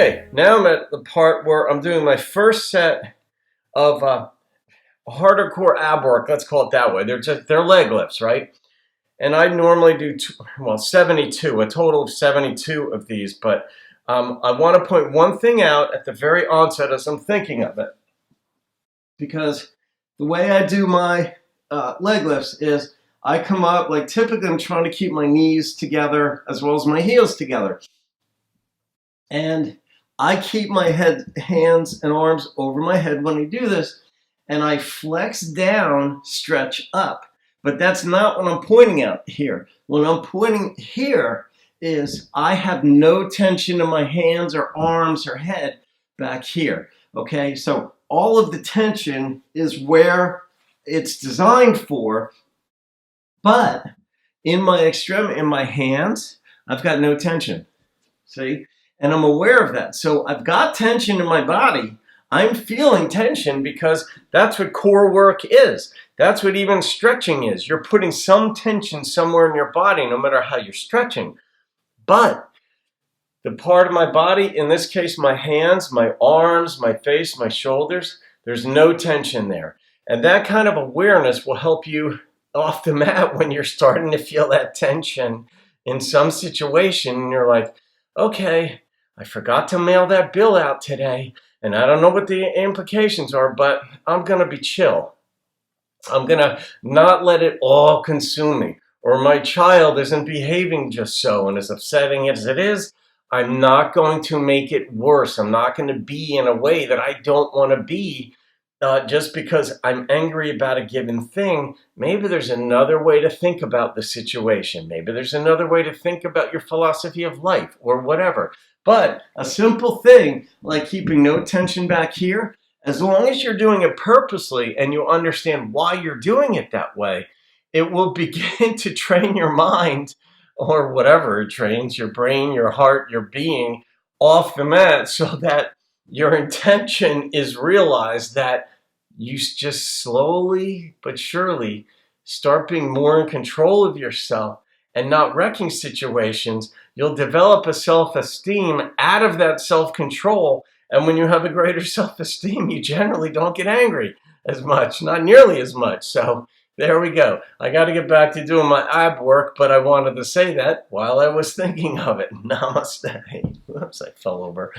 Okay, now I'm at the part where I'm doing my first set of harder core ab work. Let's call it that way. They're leg lifts, right? And I normally do 72, a total of 72 of these. But I want to point one thing out at the very onset as I'm thinking of it, because the way I do my leg lifts is I come up, like typically I'm trying to keep my knees together as well as my heels together. And I keep my hands and arms over my head when I do this, and I flex down, stretch up. But that's not what I'm pointing out here. What I'm pointing here is I have no tension in my hands or arms or head back here. Okay, so all of the tension is where it's designed for, but in my hands, I've got no tension. See? And I'm aware of that. So I've got tension in my body. I'm feeling tension because that's what core work is. That's what even stretching is. You're putting some tension somewhere in your body, no matter how you're stretching. But the part of my body, in this case, my hands, my arms, my face, my shoulders, there's no tension there. And that kind of awareness will help you off the mat when you're starting to feel that tension in some situation. And you're like, okay, I forgot to mail that bill out today, and I don't know what the implications are, but I'm going to be chill. I'm going to not let it all consume me. Or my child isn't behaving just so, and as upsetting as it is, I'm not going to make it worse. I'm not going to be in a way that I don't want to be just because I'm angry about a given thing. Maybe there's another way to think about the situation. Maybe there's another way to think about your philosophy of life or whatever. But a simple thing like keeping no tension back here, as long as you're doing it purposely and you understand why you're doing it that way, it will begin to train your mind, or whatever it trains, your brain, your heart, your being, off the mat, so that your intention is realized, that you just slowly but surely start being more in control of yourself and not wrecking situations. You'll develop a self-esteem out of that self-control. And when you have a greater self-esteem, you generally don't get angry as much, not nearly as much. So there we go. I got to get back to doing my ab work, but I wanted to say that while I was thinking of it. Namaste. Whoops, I fell over.